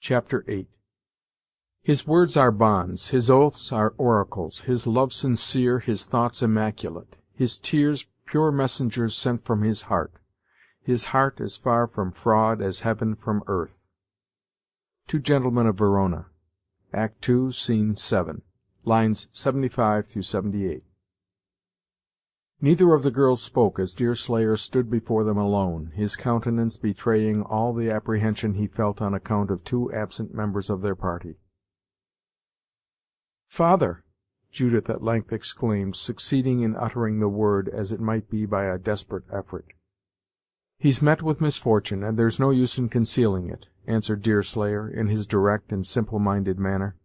Chapter 8. His words are bonds, his oaths are oracles, his love sincere, his thoughts immaculate, his tears pure messengers sent from his heart as far from fraud as heaven from earth. Two Gentlemen of Verona, Act II, Scene 7, lines 75 through 78. Neither of the girls spoke as Deerslayer stood before them alone, his countenance betraying all the apprehension he felt on account of two absent members of their party. "Father!" Judith at length exclaimed, succeeding in uttering the word, as it might be by a desperate effort. "He's met with misfortune, and there's no use in concealing it," answered Deerslayer, in his direct and simple-minded manner.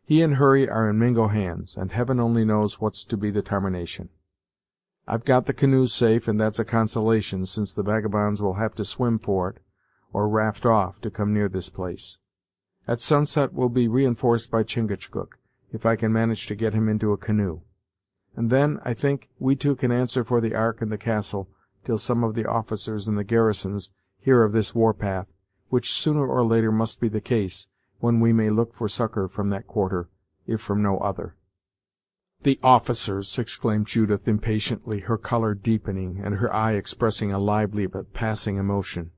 "He and Hurry are in Mingo hands, and Heaven only knows what's to be the tarmination. I've got the canoes safe, and that's a consolation, since the vagabonds will have to swim for it, or raft off, to come near this place. At sunset we'll be reinforced by Chingachgook, if I can manage to get him into a canoe; and then, I think, we two can answer for the Ark and the castle, till some of the officers in the garrisons hear of this war path, which sooner or later must be the case, when we may look for succor from that quarter, if from no other." "The officers!" exclaimed Judith impatiently, her color deepening, and her eye expressing a lively but passing emotion.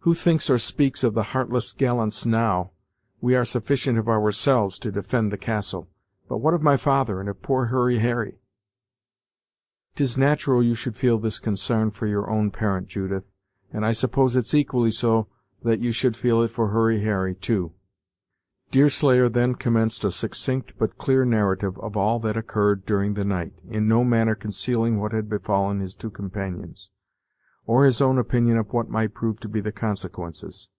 "Who thinks or speaks of the heartless gallants now? We are sufficient of ourselves to defend the castle, but what of my father, and of poor Hurry Harry?" "'Tis natural you should feel this concern for your own parent, Judith, and I suppose it's equally so that you should feel it for Hurry Harry, too." Deerslayer then commenced a succinct but clear narrative of all that occurred during the night, in no manner concealing what had befallen his two companions, or his own opinion of what might prove to be the consequences.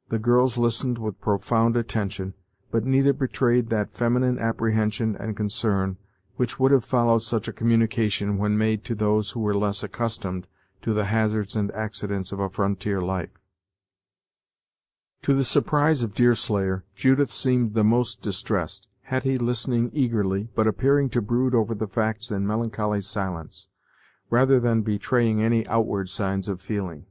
The girls listened with profound attention, but neither betrayed that feminine apprehension and concern which would have followed such a communication when made to those who were less accustomed to the hazards and accidents of a frontier life. To the surprise of Deerslayer, Judith seemed the most distressed, Hetty listening eagerly, but appearing to brood over the facts in melancholy silence, rather than betraying any outward signs of feeling.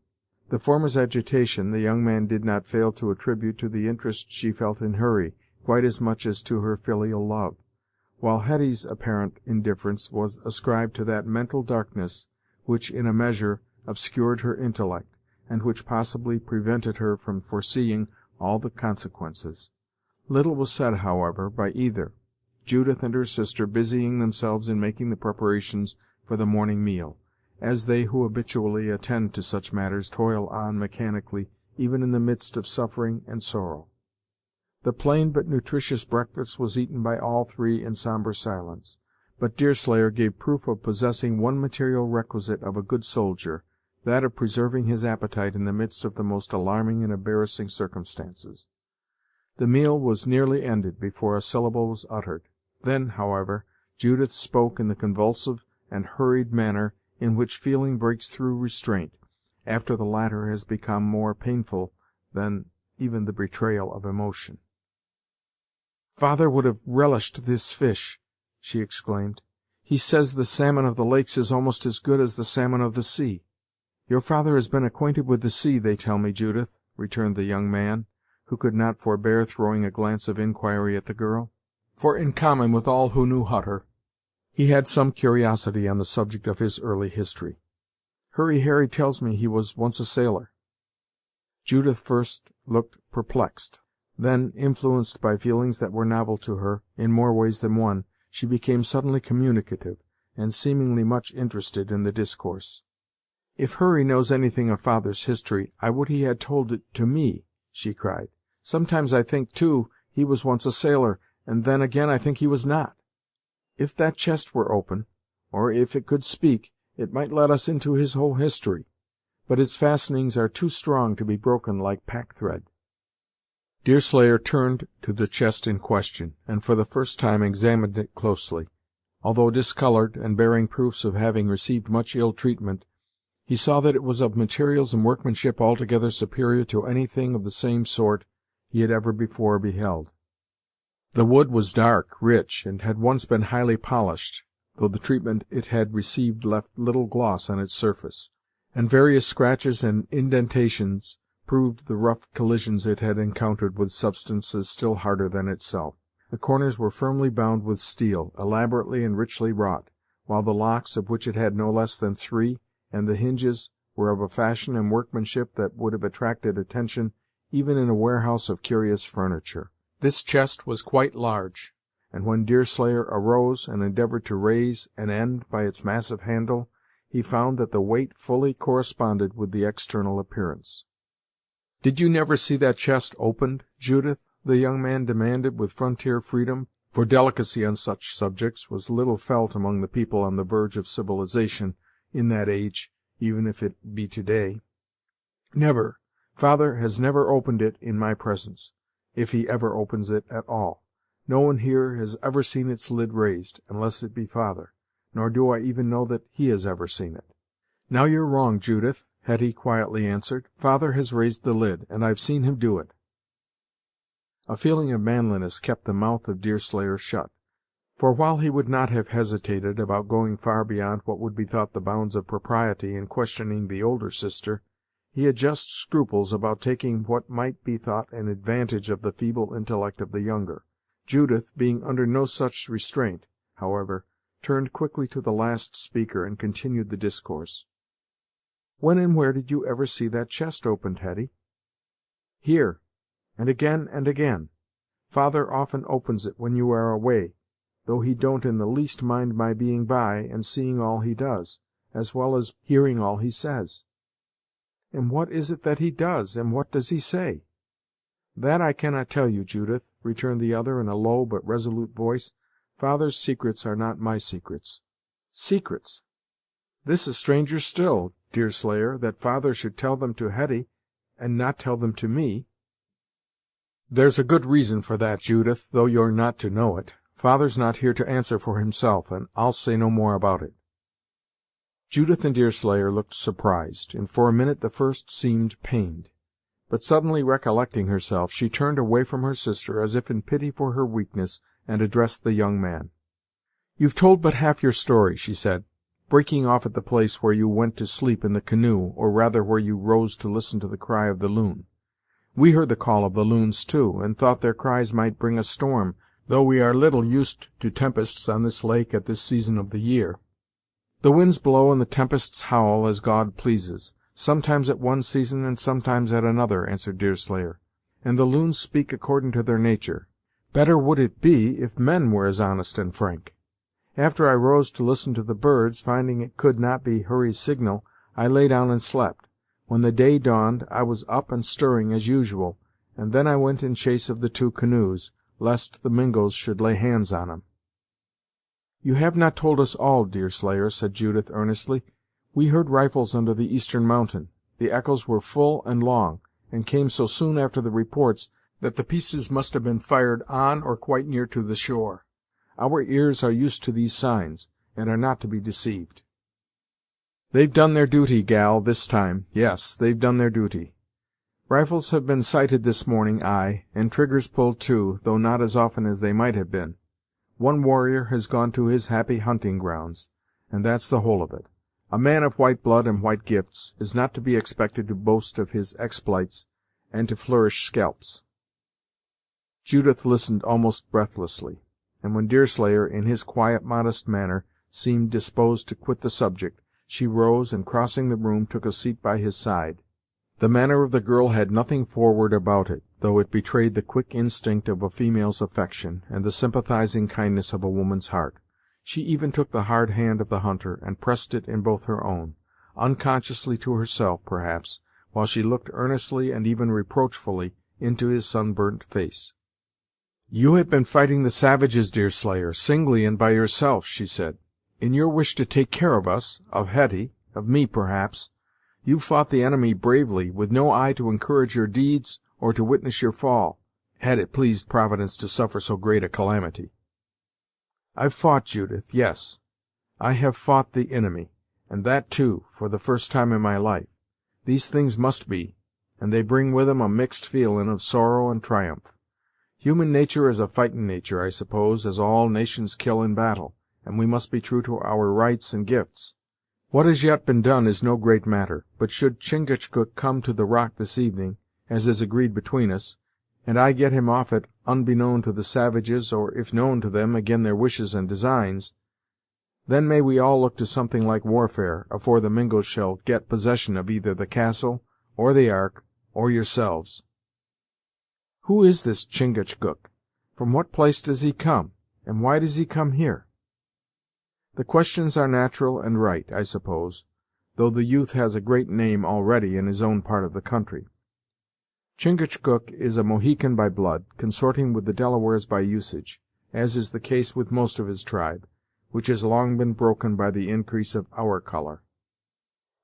The former's agitation the young man did not fail to attribute to the interest she felt in Hurry, quite as much as to her filial love, while Hetty's apparent indifference was ascribed to that mental darkness which, in a measure, obscured her intellect, and which possibly prevented her from foreseeing all the consequences. Little was said, however, by either, Judith and her sister busying themselves in making the preparations for the morning meal, as they who habitually attend to such matters toil on mechanically, even in the midst of suffering and sorrow. The plain but nutritious breakfast was eaten by all three in sombre silence, but Deerslayer gave proof of possessing one material requisite of a good soldier, that of preserving his appetite in the midst of the most alarming and embarrassing circumstances. The meal was nearly ended before a syllable was uttered. Then, however, Judith spoke in the convulsive and hurried manner in which feeling breaks through restraint, after the latter has become more painful than even the betrayal of emotion. "Father would have relished this fish," she exclaimed. "He says the salmon of the lakes is almost as good as the salmon of the sea." "Your father has been acquainted with the sea, they tell me, Judith," returned the young man, who could not forbear throwing a glance of inquiry at the girl; for, in common with all who knew Hutter, he had some curiosity on the subject of his early history. "Hurry Harry tells me he was once a sailor." Judith first looked perplexed; then, influenced by feelings that were novel to her, in more ways than one, she became suddenly communicative, and seemingly much interested in the discourse. "If Hurry knows anything of father's history, I would he had told it to me," she cried. "Sometimes I think, too, he was once a sailor, and then again I think he was not. If that chest were open, or if it could speak, it might let us into his whole history, but its fastenings are too strong to be broken like pack-thread." Deerslayer turned to the chest in question, and for the first time examined it closely. Although discolored, and bearing proofs of having received much ill treatment, he saw that it was of materials and workmanship altogether superior to anything of the same sort he had ever before beheld. The wood was dark, rich, and had once been highly polished, though the treatment it had received left little gloss on its surface, and various scratches and indentations proved the rough collisions it had encountered with substances still harder than itself. The corners were firmly bound with steel, elaborately and richly wrought, while the locks, of which it had no less than 3, and the hinges, were of a fashion and workmanship that would have attracted attention even in a warehouse of curious furniture. This chest was quite large, and when Deerslayer arose and endeavored to raise an end by its massive handle, he found that the weight fully corresponded with the external appearance. "Did you never see that chest opened, Judith?" the young man demanded with frontier freedom, for delicacy on such subjects was little felt among the people on the verge of civilization in that age, even if it be to-day. "Never. Father has never opened it in my presence, if he ever opens it at all. No one here has ever seen its lid raised, unless it be father, nor do I even know that he has ever seen it." "Now you're wrong, Judith," Hetty quietly answered. "Father has raised the lid, and I've seen him do it." A feeling of manliness kept the mouth of Deerslayer shut, for while he would not have hesitated about going far beyond what would be thought the bounds of propriety in questioning the older sister, he had just scruples about taking what might be thought an advantage of the feeble intellect of the younger. Judith, being under no such restraint, however, turned quickly to the last speaker and continued the discourse. "When and where did you ever see that chest opened, Hetty?" "Here, and again and again. Father often opens it when you are away, though he don't in the least mind my being by, and seeing all he does, as well as hearing all he says." "And what is it that he does, and what does he say?" "That I cannot tell you, Judith," returned the other in a low but resolute voice. "Father's secrets are not my secrets." "Secrets! This is stranger still, Deerslayer, that father should tell them to Hetty, and not tell them to me." "There's a good reason for that, Judith, though you're not to know it. Father's not here to answer for himself, and I'll say no more about it." Judith and Deerslayer looked surprised, and for a minute the first seemed pained. But suddenly recollecting herself, she turned away from her sister, as if in pity for her weakness, and addressed the young man. "You've told but half your story," she said, "breaking off at the place where you went to sleep in the canoe, or rather where you rose to listen to the cry of the loon. We heard the call of the loons, too, and thought their cries might bring a storm, though we are little used to tempests on this lake at this season of the year." "The winds blow and the tempests howl as God pleases, sometimes at one season and sometimes at another," answered Deerslayer, "and the loons speak according to their nature. Better would it be if men were as honest and frank. After I rose to listen to the birds, finding it could not be Hurry's signal, I lay down and slept. When the day dawned, I was up and stirring as usual, and then I went in chase of the 2 canoes, lest the Mingos should lay hands on 'em." "You have not told us all, Deerslayer," said Judith earnestly. "We heard rifles under the eastern mountain. The echoes were full and long, and came so soon after the reports that the pieces must have been fired on or quite near to the shore. Our ears are used to these signs, and are not to be deceived." "They've done their duty, gal, this time. Yes, they've done their duty. Rifles have been sighted this morning, ay, and triggers pulled too, though not as often as they might have been. One warrior has gone to his happy hunting grounds, and that's the whole of it. A man of white blood and white gifts is not to be expected to boast of his exploits, and to flourish scalps." Judith listened almost breathlessly, and when Deerslayer, in his quiet, modest manner, seemed disposed to quit the subject, she rose, and crossing the room, took a seat by his side. The manner of the girl had nothing forward about it, though it betrayed the quick instinct of a female's affection, and the sympathizing kindness of a woman's heart. She even took the hard hand of the hunter, and pressed it in both her own, unconsciously to herself, perhaps, while she looked earnestly and even reproachfully into his sunburnt face. "You have been fighting the savages, Deerslayer, singly and by yourself," she said. "In your wish to take care of us, of Hetty, of me, perhaps, you fought the enemy bravely, with no eye to encourage your deeds, or to witness your fall, had it pleased Providence to suffer so great a calamity." "I've fought, Judith, yes, I have fought the inimy, and that, too, for the first time in my life. These things must be, and they bring with 'em a mixed feelin' of sorrow and triumph. Human natur' is a fightin' natur', I suppose, as all nations kill in battle, and we must be true to our rights and gifts. What has yet been done is no great matter, but should Chingachgook come to the rock this evening, as is agreed between us, and I get him off it unbeknown to the savages, or, if known to them, ag'in their wishes and designs, then may we all look to something like warfare, afore the Mingos shall get possession of either the castle, or the ark, or yourselves. Who is this Chingachgook? From what place does he come, and why does he come here? The questions are natural and right, I suppose, though the youth has a great name already in his own part of the country. Chingachgook is a Mohican by blood, consorting with the Delawares by usage, as is the case with most of his tribe, which has long been broken by the increase of our color.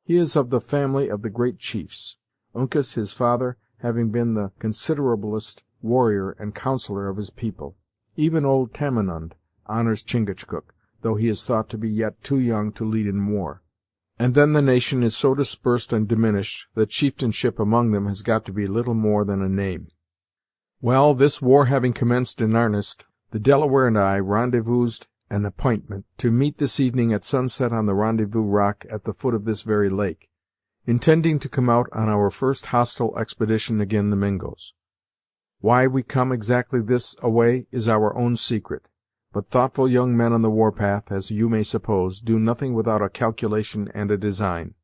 He is of the family of the great chiefs, Uncas his father having been the considerablest warrior and counsellor of his people. Even old Tamenund honors Chingachgook, though he is thought to be yet too young to lead in war. And then the nation is so dispersed and diminished that chieftainship among them has got to be little more than a name. Well, this war having commenced in earnest, the Delaware and I rendezvoused an appointment to meet this evening at sunset on the Rendezvous Rock at the foot of this very lake, intending to come out on our first hostile expedition ag'in the Mingos. Why we come exactly this a way is our own secret, but thoughtful young men on the war-path, as you may suppose, do nothing without a calculation and a design.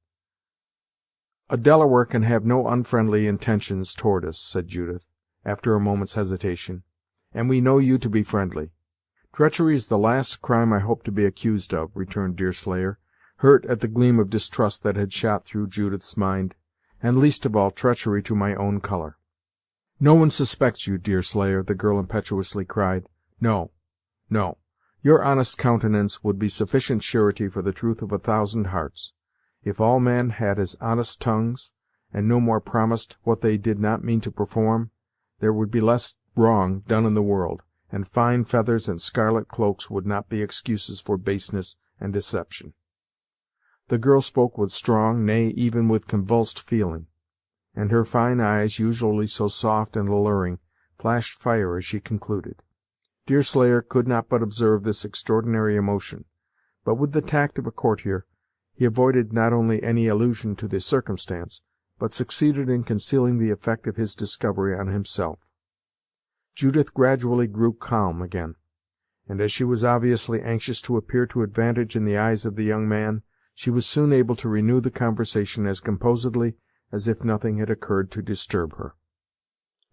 A Delaware can have no unfriendly intentions toward us, said Judith, after a moment's hesitation, and we know you to be friendly. Treachery is the last crime I hope to be accused of, returned Deerslayer, hurt at the gleam of distrust that had shot through Judith's mind, and least of all treachery to my own color. No one suspects you, Deerslayer, the girl impetuously cried. No, no, your honest countenance would be sufficient surety for the truth of 1,000 hearts. If all men had as honest tongues, and no more promised what they did not mean to perform, there would be less wrong done in the world, and fine feathers and scarlet cloaks would not be excuses for baseness and deception. The girl spoke with strong, nay, even with convulsed feeling, and her fine eyes, usually so soft and alluring, flashed fire as she concluded. Deerslayer could not but observe this extraordinary emotion, but with the tact of a courtier, he avoided not only any allusion to the circumstance, but succeeded in concealing the effect of his discovery on himself. Judith gradually grew calm again, and as she was obviously anxious to appear to advantage in the eyes of the young man, she was soon able to renew the conversation as composedly as if nothing had occurred to disturb her.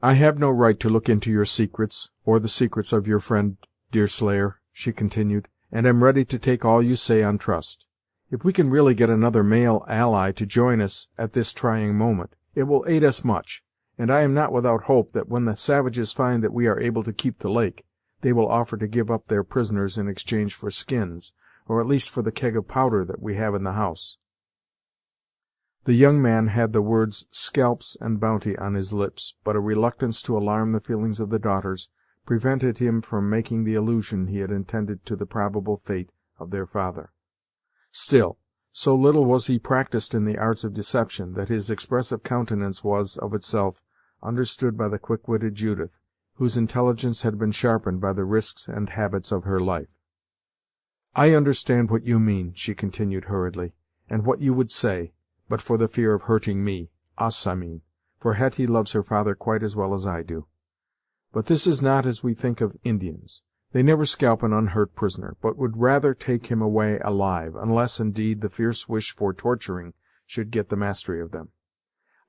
"I have no right to look into your secrets, or the secrets of your friend Deerslayer," she continued, "and am ready to take all you say on trust. If we can really get another male ally to join us at this trying moment, it will aid us much, and I am not without hope that when the savages find that we are able to keep the lake, they will offer to give up their prisoners in exchange for skins, or at least for the keg of powder that we have in the house." The young man had the words scalps and bounty on his lips, but a reluctance to alarm the feelings of the daughters prevented him from making the allusion he had intended to the probable fate of their father. Still, so little was he practised in the arts of deception, that his expressive countenance was, of itself, understood by the quick-witted Judith, whose intelligence had been sharpened by the risks and habits of her life. "I understand what you mean," she continued hurriedly, "and what you would say, but for the fear of hurting me, us, I mean, for Hetty loves her father quite as well as I do. But this is not as we think of Indians. They never scalp an unhurt prisoner, but would rather take him away alive, unless, indeed, the fierce wish for torturing should get the mastery of them.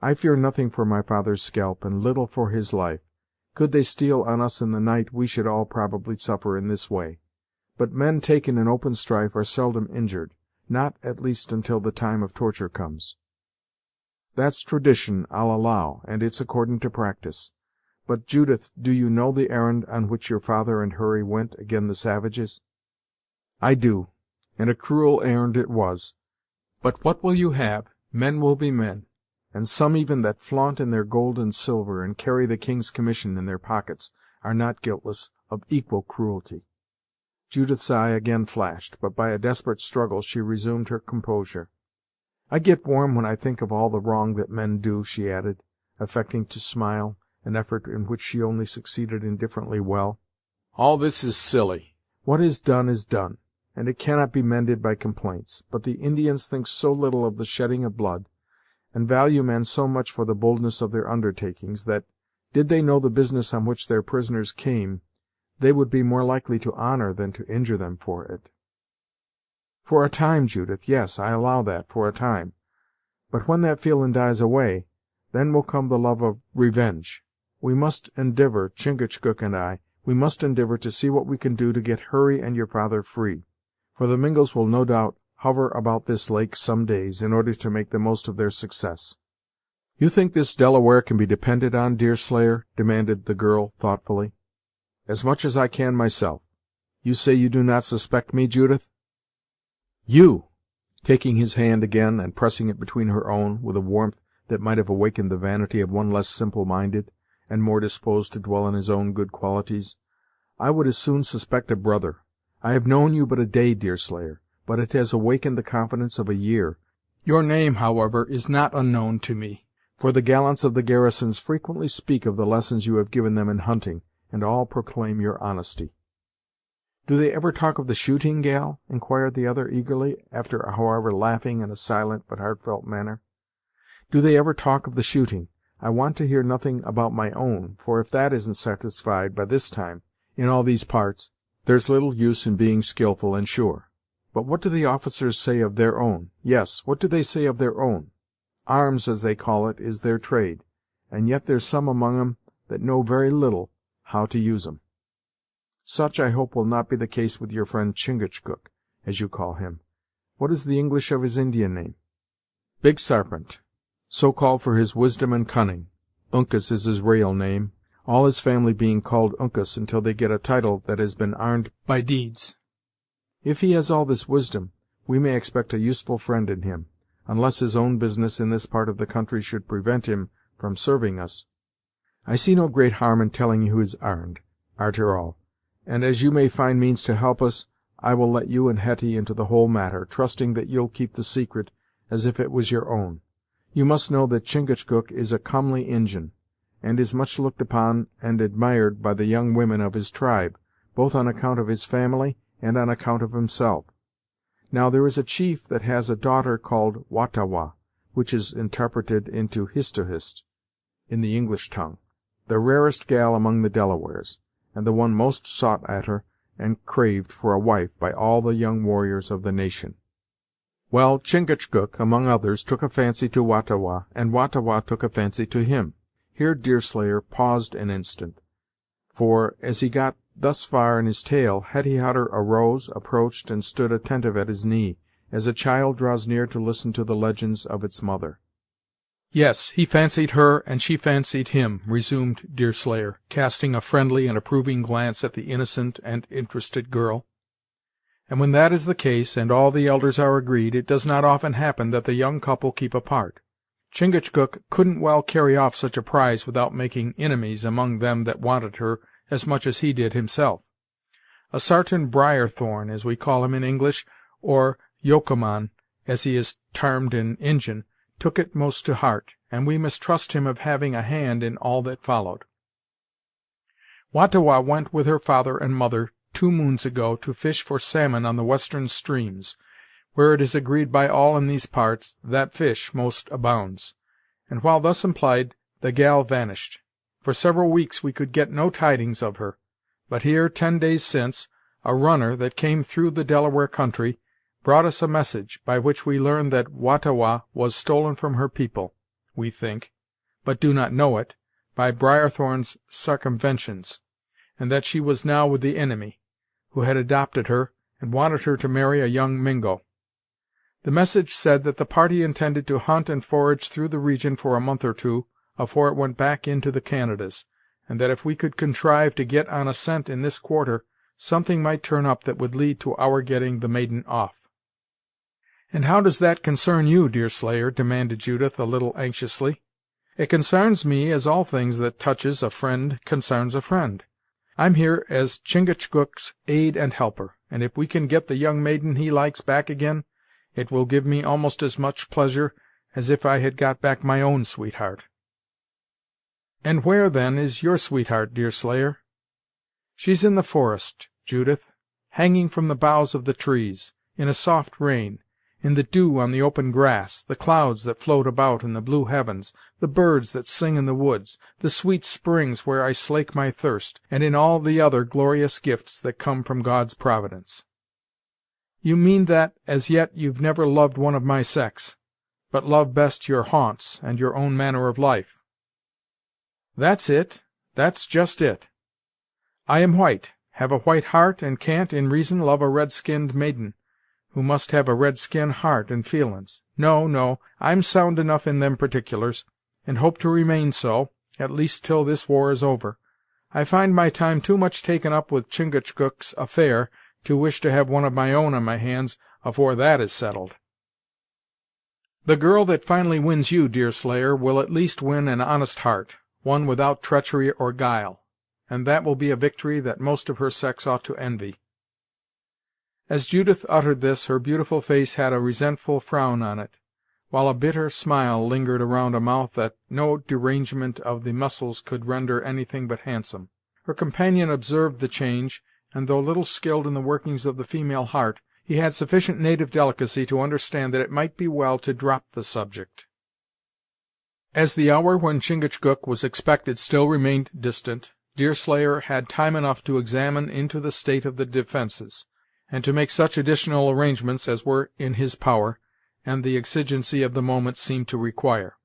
I fear nothing for my father's scalp, and little for his life. Could they steal on us in the night, we should all probably suffer in this way. But men taken in open strife are seldom injured, not at least until the time of torture comes. That's tradition, I'll allow, and it's accordin' to practice. But, Judith, do you know the errand on which your father and Hurry went ag'in the savages?" "I do, and a cruel errand it was. But what will you have? Men will be men, and some even that flaunt in their gold and silver, and carry the king's commission in their pockets, are not guiltless of equal cruelty." Judith's eye again flashed, but by a desperate struggle she resumed her composure. "I get warm when I think of all the wrong that men do," she added, affecting to smile, an effort in which she only succeeded indifferently well. "All this is silly. What is done, and it cannot be mended by complaints. But the Indians think so little of the shedding of blood, and value men so much for the boldness of their undertakings, that, did they know the business on which their prisoners came, they would be more likely to honor than to injure them for it. For a time, Judith, yes, I allow that, for a time. But when that feelin' dies away, then will come the love of revenge. We must endivour, Chingachgook and I, we must endivour to see what we can do to get Hurry and your father free, for the Mingos will no doubt hover about this lake some days, in order to make the most of their success." "You think this Delaware can be depended on, Deerslayer?" demanded the girl, thoughtfully. "As much as I can myself. You say you do not suspect me, Judith?" "You!" taking his hand again, and pressing it between her own, with a warmth that might have awakened the vanity of one less simple-minded, and more disposed to dwell on his own good qualities. "I would as soon suspect a brother. I have known you but a day, Deerslayer, but it has awakened the confidence of a year. Your name, however, is not unknown to me, for the gallants of the garrisons frequently speak of the lessons you have given them in hunting, and all proclaim your honesty." "Do they ever talk of the shooting, gal?" inquired the other eagerly, after however laughing in a silent but heartfelt manner. "Do they ever talk of the shooting? I want to hear nothing about my own, for if that isn't satisfied by this time, in all these parts, there's little use in being skilful and sure. But what do the officers say of their own? Yes, what do they say of their own? Arms, as they call it, is their trade, and yet there's some among 'em that know very little how to use 'em. Such, I hope, will not be the case with your friend Chingachgook, as you call him. What is the English of his Indian name?" "Big Sarpent, so called for his wisdom and cunning. Uncas is his ra'al name, all his family being called Uncas until they get a title that has been arned by deeds. If he has all this wisdom, we may expect a useful friend in him, unless his own business in this part of the country should prevent him from serving us. I see no great harm in telling you his arned, arter all, and as you may find means to help us, I will let you and Hetty into the whole matter, trusting that you'll keep the secret as if it was your own. You must know that Chingachgook is a comely Injin, and is much looked upon and admired by the young women of his tribe, both on account of his family and on account of himself. Now there is a chief that has a daughter called Wah-ta-Wah, which is interpreted into Hist-oh-Hist, in the English tongue, the rarest gal among the Delawares, and the one most sought a'ter and craved for a wife by all the young warriors of the nation. Well, Chingachgook, among others, took a fancy to Wah-ta-Wah, and Wah-ta-Wah took a fancy to him." Here Deerslayer paused an instant, for, as he got thus far in his tale, Hetty Hutter arose, approached, and stood attentive at his knee, as a child draws near to listen to the legends of its mother. "Yes, he fancied her, and she fancied him," resumed Deerslayer, casting a friendly and approving glance at the innocent and interested girl. "And when that is the case, and all the elders are agreed, it does not often happen that the young couple keep apart. Chingachgook couldn't well carry off such a prize without making inimies among them that wanted her as much as he did himself. A sartain Briarthorn, as we call him in English, or Yocommon, as he is tarmed in Injin, took it most to heart, and we mistrust him of having a hand in all that followed. Wah-ta-Wah went with her father and mother 2 moons ago to fish for salmon on the western streams, where it is agreed by all in these parts that fish most abounds, and while thus implied, the gal vanished. For several weeks we could get no tidings of her, but here, 10 days since, a runner that came through the Delaware country brought us a message, by which we learn that Wah-ta-Wah was stolen from her people, we think, but do not know it, by Briarthorn's circumventions, and that she was now with the enemy, who had adopted her, and wanted her to marry a young Mingo. The message said that the party intended to hunt and forage through the region for a month or 2, afore it went back into the Canadas, and that if we could contrive to get on a scent in this quarter, something might turn up that would lead to our getting the maiden off." "And how does that concern you, Deerslayer?" demanded Judith, a little anxiously. "It consarns me, as all things that touches a friend consarns a friend. I'm here as Chingachgook's aid and helper, and if we can get the young maiden he likes back again, it will give me almost as much pleasure as if I had got back my own sweetheart." "And where, then, is your sweetheart, Deerslayer?" "She's in the forest, Judith. hanging from the boughs of the trees, in a soft rain, in the dew on the open grass, the clouds that float about in the blue heavens, the birds that sing in the woods, the sweet springs where I slake my thirst, and in all the other glorious gifts that come from God's providence." "You mean that, as yet, you've never loved one of my sex, but love best your haunts and your own manner of life." "That's it, that's just it. I am white, have a white heart, and can't, in reason, love a red-skinned maiden, who must have a red-skin heart and feelin's. No, I'm sound enough in them particulars, and hope to remain so, at least till this war is over. I find my time too much taken up with Chingachgook's affair to wish to have one of my own on my hands afore that is settled." "The girl that finally wins you, Deerslayer, will at least win an honest heart, one without treachery or guile, and that will be a victory that most of her sex ought to envy." As Judith uttered this, her beautiful face had a resentful frown on it, while a bitter smile lingered around a mouth that no derangement of the muscles could render anything but handsome. Her companion observed the change, and though little skilled in the workings of the female heart, he had sufficient native delicacy to understand that it might be well to drop the subject. As the hour when Chingachgook was expected still remained distant, Deerslayer had time enough to examine into the state of the defences, and to make such additional arrangements as were in his power, and the exigency of the moment seemed to require.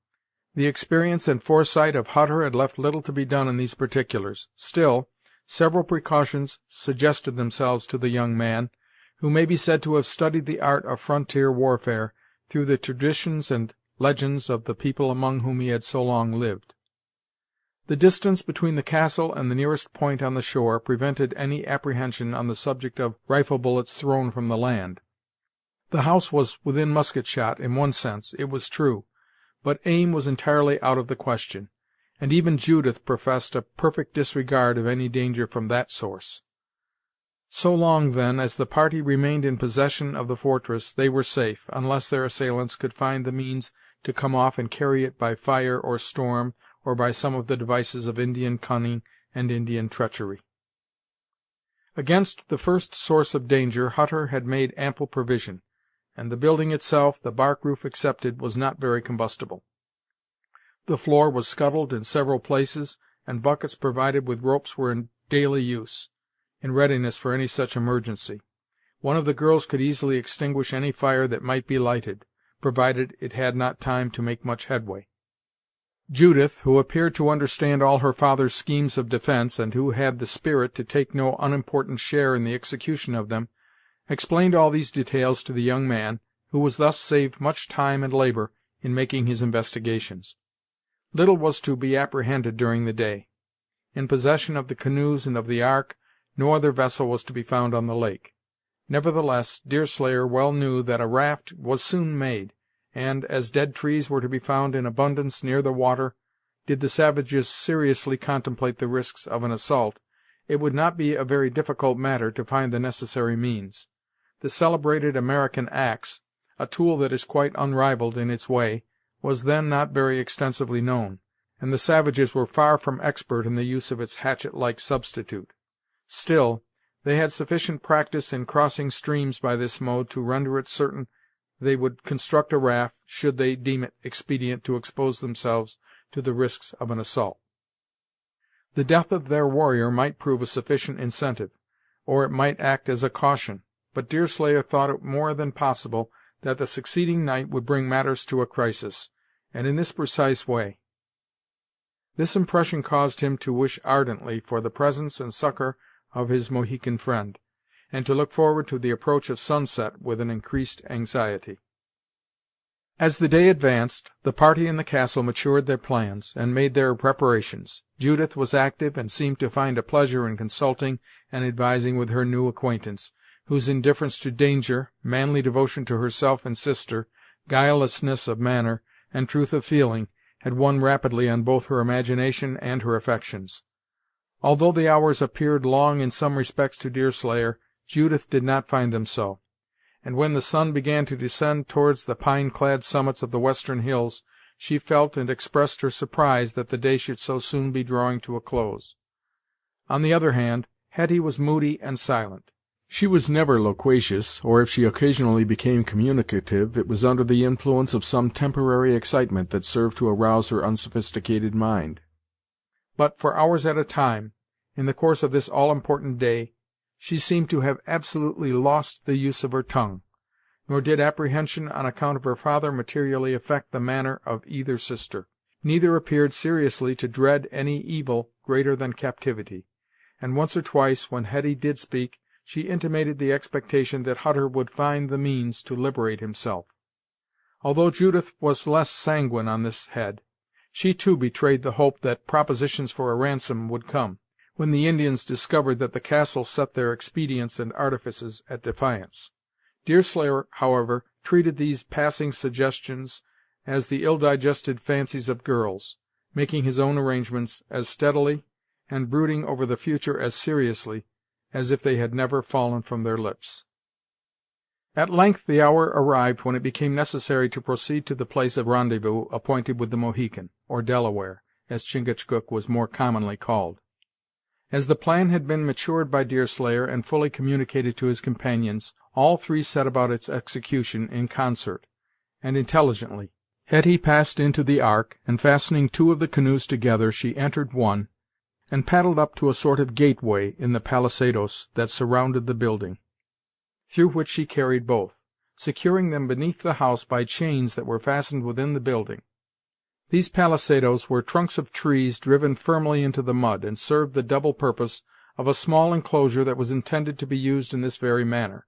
The experience and foresight of Hutter had left little to be done in these particulars. Still, several precautions suggested themselves to the young man, who may be said to have studied the art of frontier warfare through the traditions and legends of the people among whom he had so long lived. The distance between the castle and the nearest point on the shore prevented any apprehension on the subject of rifle bullets thrown from the land. The house was within musket shot, in one sense, it was true, but aim was entirely out of the question, and even Judith professed a perfect disregard of any danger from that source. So long, then, as the party remained in possession of the fortress, they were safe, unless their assailants could find the means to come off and carry it by fire or storm, or by some of the devices of Indian cunning and Indian treachery. Against the first source of danger Hutter had made ample provision, and the building itself, the bark roof excepted, was not very combustible. The floor was scuttled in several places, and buckets provided with ropes were in daily use, in readiness for any such emergency. One of the girls could easily extinguish any fire that might be lighted, provided it had not time to make much headway. Judith, who appeared to understand all her father's schemes of defence, and who had the spirit to take no unimportant share in the execution of them, explained all these details to the young man, who was thus saved much time and labor in making his investigations. Little was to be apprehended during the day. In possession of the canoes and of the ark, no other vessel was to be found on the lake. Nevertheless, Deerslayer well knew that a raft was soon made, and, as dead trees were to be found in abundance near the water, did the savages seriously contemplate the risks of an assault, it would not be a very difficult matter to find the necessary means. The celebrated American axe, a tool that is quite unrivalled in its way, was then not very extensively known, and the savages were far from expert in the use of its hatchet-like substitute. Still, they had sufficient practice in crossing streams by this mode to render it certain they would construct a raft, should they deem it expedient to expose themselves to the risks of an assault. The death of their warrior might prove a sufficient incentive, or it might act as a caution, but Deerslayer thought it more than possible that the succeeding night would bring matters to a crisis, and in this precise way. This impression caused him to wish ardently for the presence and succor of his Mohican friend, and to look forward to the approach of sunset with an increased anxiety. As the day advanced, the party in the castle matured their plans, and made their preparations. Judith was active, and seemed to find a pleasure in consulting and advising with her new acquaintance, whose indifference to danger, manly devotion to herself and sister, guilelessness of manner, and truth of feeling, had won rapidly on both her imagination and her affections. Although the hours appeared long in some respects to Deerslayer, Judith did not find them so, and when the sun began to descend towards the pine-clad summits of the western hills, she felt and expressed her surprise that the day should so soon be drawing to a close. On the other hand, Hetty was moody and silent. She was never loquacious, or if she occasionally became communicative, it was under the influence of some temporary excitement that served to arouse her unsophisticated mind. But, for hours at a time, in the course of this all-important day, she seemed to have absolutely lost the use of her tongue, nor did apprehension on account of her father materially affect the manner of either sister. Neither appeared seriously to dread any evil greater than captivity, and once or twice, when Hetty did speak, she intimated the expectation that Hutter would find the means to liberate himself. Although Judith was less sanguine on this head, she too betrayed the hope that propositions for a ransom would come, when the Indians discovered that the castle set their expedients and artifices at defiance. Deerslayer, however, treated these passing suggestions as the ill-digested fancies of girls, making his own arrangements as steadily, and brooding over the future as seriously, as if they had never fallen from their lips. At length the hour arrived when it became necessary to proceed to the place of rendezvous appointed with the Mohican, or Delaware, as Chingachgook was more commonly called. As the plan had been matured by Deerslayer and fully communicated to his companions, all three set about its execution in concert, and intelligently. Hetty passed into the Ark, and fastening two of the canoes together, she entered one, and paddled up to a sort of gateway in the palisadoes that surrounded the building, through which she carried both, securing them beneath the house by chains that were fastened within the building. These palisadoes were trunks of trees driven firmly into the mud, and served the double purpose of a small enclosure that was intended to be used in this very manner,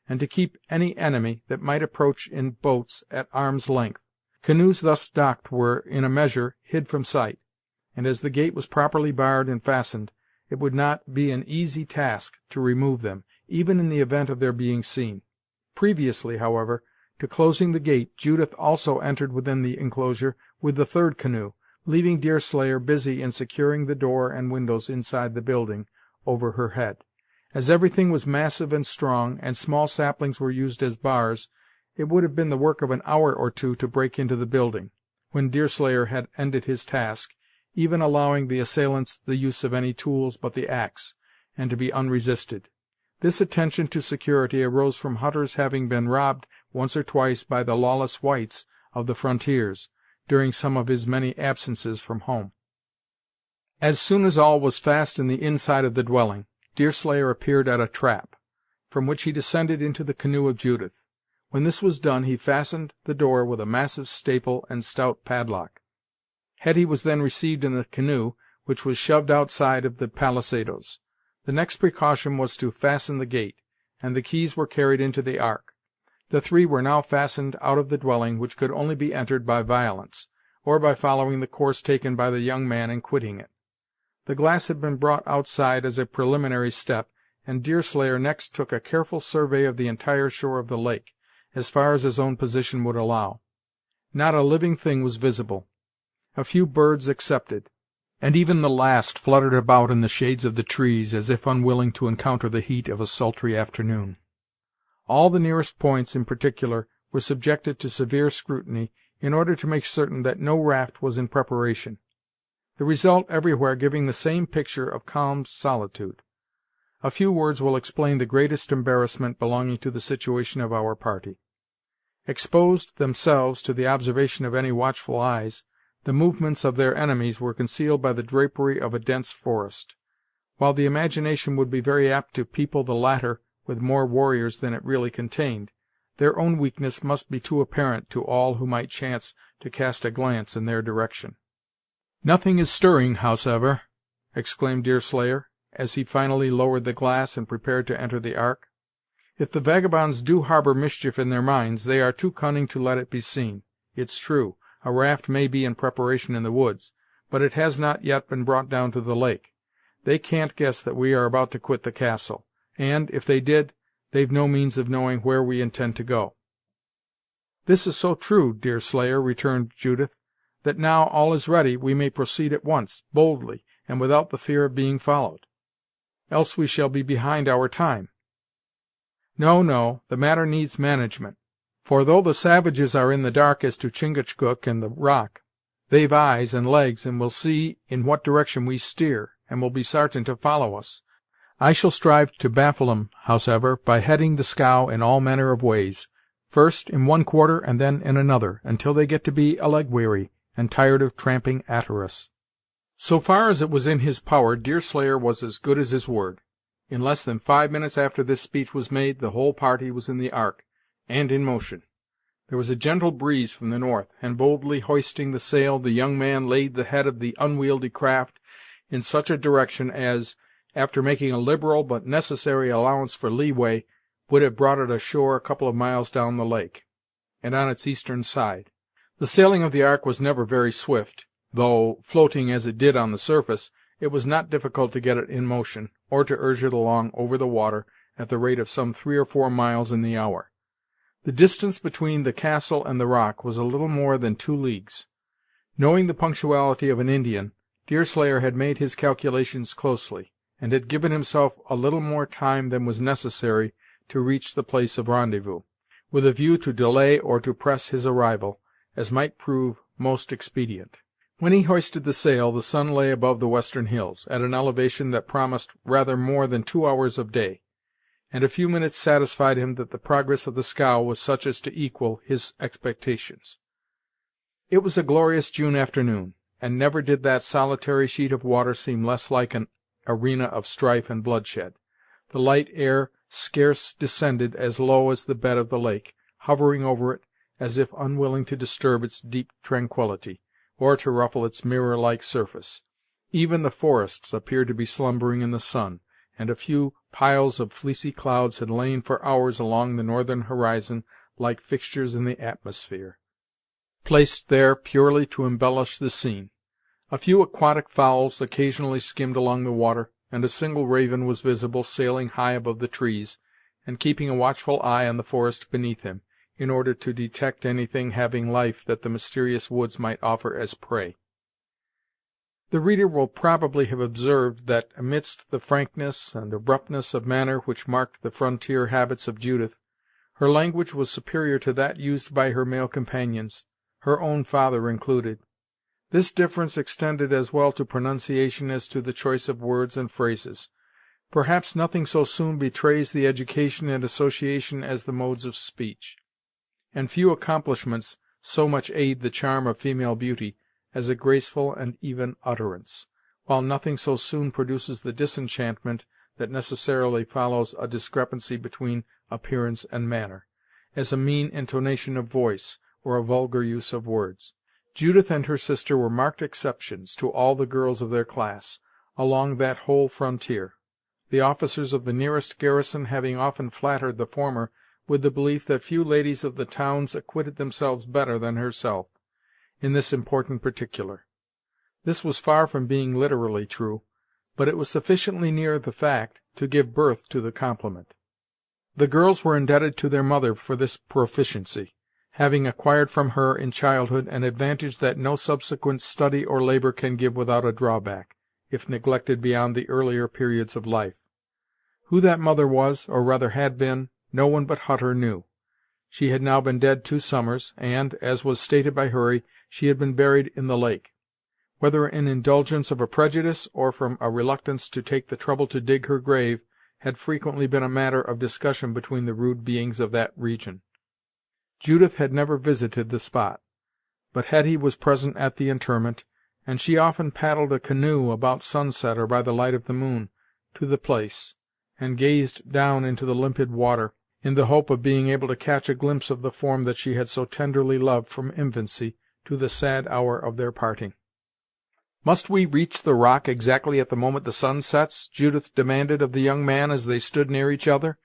and to keep any enemy that might approach in boats at arm's length. Canoes thus docked were, in a measure, hid from sight, and as the gate was properly barred and fastened, it would not be an easy task to remove them, even in the event of their being seen. Previously, however, to closing the gate, Judith also entered within the enclosure with the third canoe, leaving Deerslayer busy in securing the door and windows inside the building over her head. As everything was massive and strong, and small saplings were used as bars, it would have been the work of an hour or two to break into the building, when Deerslayer had ended his task, even allowing the assailants the use of any tools but the axe, and to be unresisted. This attention to security arose from Hutter's having been robbed once or twice by the lawless whites of the frontiers, during some of his many absences from home. As soon as all was fast in the inside of the dwelling, Deerslayer appeared at a trap, from which he descended into the canoe of Judith. When this was done, he fastened the door with a massive staple and stout padlock. Hetty was then received in the canoe, which was shoved outside of the palisadoes. The next precaution was to fasten the gate, and the keys were carried into the Ark. The three were now fastened out of the dwelling, which could only be entered by violence, or by following the course taken by the young man in quitting it. The glass had been brought outside as a preliminary step, and Deerslayer next took a careful survey of the entire shore of the lake, as far as his own position would allow. Not a living thing was visible, a few birds excepted, and even the last fluttered about in the shades of the trees, as if unwilling to encounter the heat of a sultry afternoon. All the nearest points, in particular, were subjected to severe scrutiny, in order to make certain that no raft was in preparation, the result everywhere giving the same picture of calm solitude. A few words will explain the greatest embarrassment belonging to the situation of our party. Exposed themselves to the observation of any watchful eyes, the movements of their enemies were concealed by the drapery of a dense forest. While the imagination would be very apt to people the latter with more warriors than it really contained, their own weakness must be too apparent to all who might chance to cast a glance in their direction. "Nothing is stirring, howsever," exclaimed Deerslayer, as he finally lowered the glass and prepared to enter the Ark. "If the vagabonds do harbor mischief in their minds, they are too cunning to let it be seen. It's true, a raft may be in preparation in the woods, but it has not yet been brought down to the lake. They can't guess that we are about to quit the castle, and, if they did, they've no means of knowing where we intend to go." "This is so true, Deerslayer," returned Judith, "that now all is ready, we may proceed at once, boldly, and without the fear of being followed. Else we shall be behind our time." "No, no, the matter needs management; for though the savages are in the dark as to Chingachgook and the rock, they've eyes and legs, and will see in what direction we steer, and will be sartain to follow us. I shall strive to baffle 'em, howsever, by heading the scow in all manner of ways, first in one quarter and then in another, until they get to be a leg weary, and tired of tramping a'ter us." So far as it was in his power, Deerslayer was as good as his word. In less than 5 minutes after this speech was made, the whole party was in the Ark, and in motion. There was a gentle breeze from the north, and boldly hoisting the sail, the young man laid the head of the unwieldy craft in such a direction as, after making a liberal but necessary allowance for leeway, would have brought it ashore a couple of miles down the lake, and on its eastern side. The sailing of the Ark was never very swift, though, floating as it did on the surface, it was not difficult to get it in motion, or to urge it along over the water at the rate of some 3 or 4 miles in the hour. The distance between the castle and the rock was a little more than 2 leagues. Knowing the punctuality of an Indian, Deerslayer had made his calculations closely, and had given himself a little more time than was necessary to reach the place of rendezvous, with a view to delay or to press his arrival, as might prove most expedient. When he hoisted the sail, the sun lay above the western hills, at an elevation that promised rather more than 2 hours of day, and a few minutes satisfied him that the progress of the scow was such as to equal his expectations. It was a glorious June afternoon, and never did that solitary sheet of water seem less like an arena of strife and bloodshed. The light air scarce descended as low as the bed of the lake, hovering over it, as if unwilling to disturb its deep tranquillity, or to ruffle its mirror-like surface. Even the forests appeared to be slumbering in the sun, and a few piles of fleecy clouds had lain for hours along the northern horizon like fixtures in the atmosphere, placed there purely to embellish the scene. A few aquatic fowls occasionally skimmed along the water, and a single raven was visible sailing high above the trees, and keeping a watchful eye on the forest beneath him, in order to detect anything having life that the mysterious woods might offer as prey. The reader will probably have observed that, amidst the frankness and abruptness of manner which marked the frontier habits of Judith, her language was superior to that used by her male companions, her own father included. This difference extended as well to pronunciation as to the choice of words and phrases. Perhaps nothing so soon betrays the education and association as the modes of speech, and few accomplishments so much aid the charm of female beauty as a graceful and even utterance, while nothing so soon produces the disenchantment that necessarily follows a discrepancy between appearance and manner, as a mean intonation of voice, or a vulgar use of words. Judith and her sister were marked exceptions to all the girls of their class, along that whole frontier, the officers of the nearest garrison having often flattered the former with the belief that few ladies of the towns acquitted themselves better than herself, in this important particular. This was far from being literally true, but it was sufficiently near the fact to give birth to the compliment. The girls were indebted to their mother for this proficiency, having acquired from her in childhood an advantage that no subsequent study or labor can give without a drawback, if neglected beyond the earlier periods of life. Who that mother was, or rather had been, no one but Hutter knew. She had now been dead 2 summers, and, as was stated by Hurry, she had been buried in the lake. Whether in indulgence of a prejudice, or from a reluctance to take the trouble to dig her grave, had frequently been a matter of discussion between the rude beings of that region. Judith had never visited the spot, but Hetty was present at the interment, and she often paddled a canoe about sunset or by the light of the moon, to the place, and gazed down into the limpid water, in the hope of being able to catch a glimpse of the form that she had so tenderly loved from infancy to the sad hour of their parting. "Must we reach the rock exactly at the moment the sun sets?" Judith demanded of the young man as they stood near each other,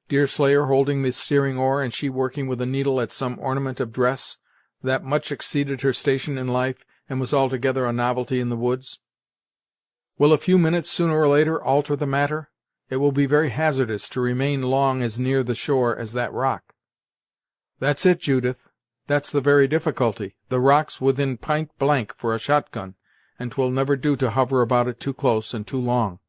Deerslayer holding the steering oar, and she working with a needle at some ornament of dress, that much exceeded her station in life, and was altogether a novelty in the woods. "Will a few minutes, sooner or later, alter the matter? It will be very hazardous to remain long as near the shore as that rock." "That's it, Judith. That's the very difficulty. The rock's within p'int blank for a shotgun, and 'twill never do to hover about it too close and too long.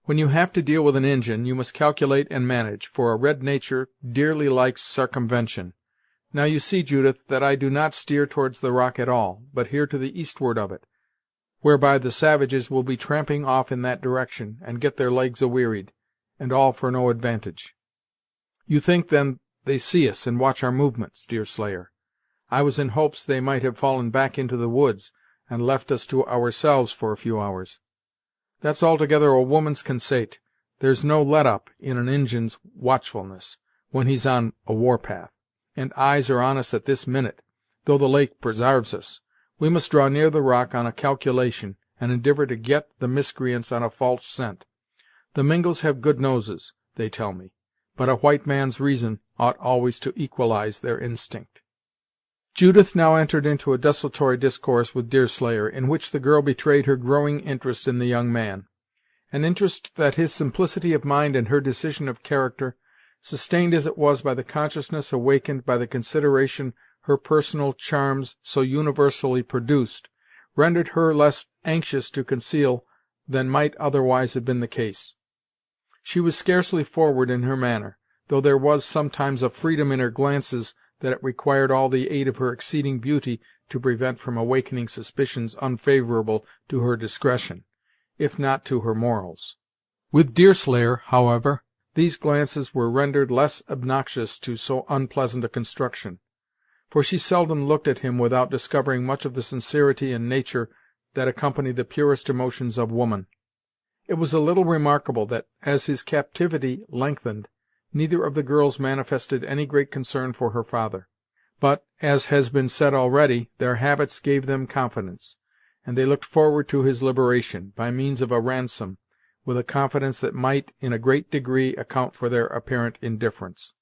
When you have to deal with an Injin, you must calculate and manage, for a red natur' dearly likes sarcumvention. Now you see, Judith, that I do not steer towards the rock at all, but here to the eastward of it. whereby the savages will be tramping off in that direction, and get their legs a-wearied, and all for no advantage." "You think, then, they see us, and watch our movements, Deerslayer? I was in hopes they might have fallen back into the woods, and left us to ourselves for a few hours." "That's altogether a woman's consait. There's no let up in an Injin's watchfulness, when he's on a war path, and eyes are on us at this minute, though the lake presarves us. We must draw near the rock on a calculation, and endivour to get the miscreants on a false scent. The Mingos have good noses, they tell me, but a white man's reason ought always to equalize their instinct." Judith now entered into a desultory discourse with Deerslayer, in which the girl betrayed her growing interest in the young man, an interest that his simplicity of mind and her decision of character, sustained as it was by the consciousness awakened by the consideration her personal charms so universally produced, rendered her less anxious to conceal than might otherwise have been the case. She was scarcely forward in her manner, though there was sometimes a freedom in her glances that it required all the aid of her exceeding beauty to prevent from awakening suspicions unfavorable to her discretion, if not to her morals. With Deerslayer, however, these glances were rendered less obnoxious to so unpleasant a construction, for she seldom looked at him without discovering much of the sincerity and nature that accompany the purest emotions of woman. It was a little remarkable that, as his captivity lengthened, neither of the girls manifested any great concern for her father; but, as has been said already, their habits gave them confidence, and they looked forward to his liberation, by means of a ransom, with a confidence that might, in a great degree, account for their apparent indifference.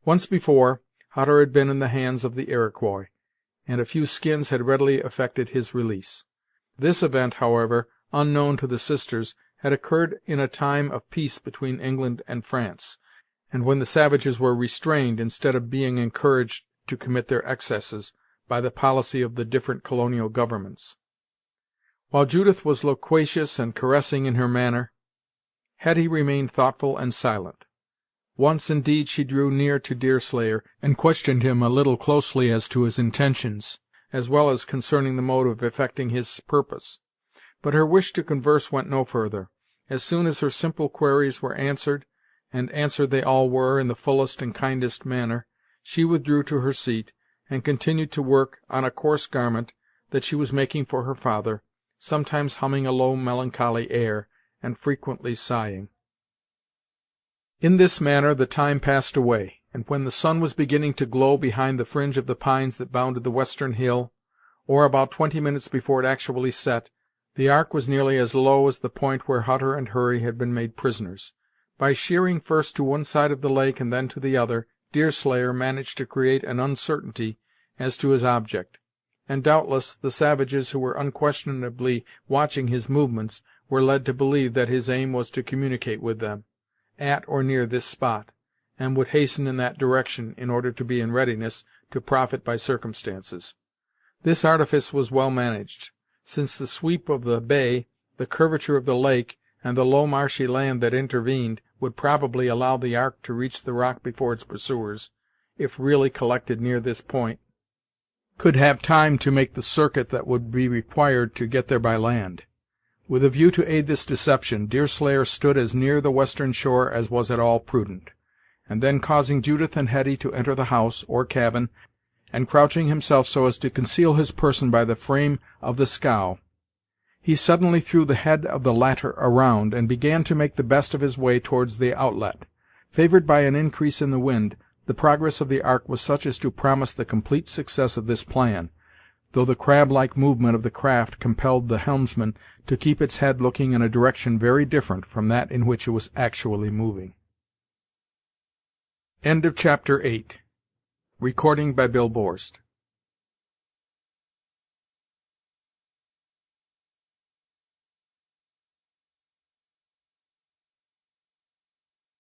Once before, Hutter had been in the hands of the Iroquois, and a few skins had readily effected his release. This event, however, unknown to the sisters, had occurred in a time of peace between England and France, and when the savages were restrained, instead of being encouraged to commit their excesses, by the policy of the different colonial governments. While Judith was loquacious and caressing in her manner, Hetty remained thoughtful and silent. Once, indeed, she drew near to Deerslayer, and questioned him a little closely as to his intentions, as well as concerning the mode of effecting his purpose. But her wish to converse went no further. As soon as her simple queries were answered, and answered they all were, in the fullest and kindest manner, she withdrew to her seat, and continued to work on a coarse garment that she was making for her father, sometimes humming a low melancholy air, and frequently sighing. In this manner the time passed away, and when the sun was beginning to glow behind the fringe of the pines that bounded the western hill, or about 20 minutes before it actually set, the ark was nearly as low as the point where Hutter and Hurry had been made prisoners. By sheering first to one side of the lake and then to the other, Deerslayer managed to create an uncertainty as to his object, and doubtless the savages, who were unquestionably watching his movements, were led to believe that his aim was to communicate with them, at or near this spot, and would hasten in that direction, in order to be in readiness to profit by circumstances. This artifice was well managed, since the sweep of the bay, the curvature of the lake, and the low marshy land that intervened, would probably allow the ark to reach the rock before its pursuers, if really collected near this point, could have time to make the circuit that would be required to get there by land. With a view to aid this deception, Deerslayer stood as near the western shore as was at all prudent, and then causing Judith and Hetty to enter the house, or cabin, and crouching himself so as to conceal his person by the frame of the scow, he suddenly threw the head of the latter around, and began to make the best of his way towards the outlet. Favored by an increase in the wind, the progress of the ark was such as to promise the complete success of this plan, though the crab-like movement of the craft compelled the helmsman to keep its head looking in a direction very different from that in which it was actually moving. Chapter 8. Recording by Bill Borst.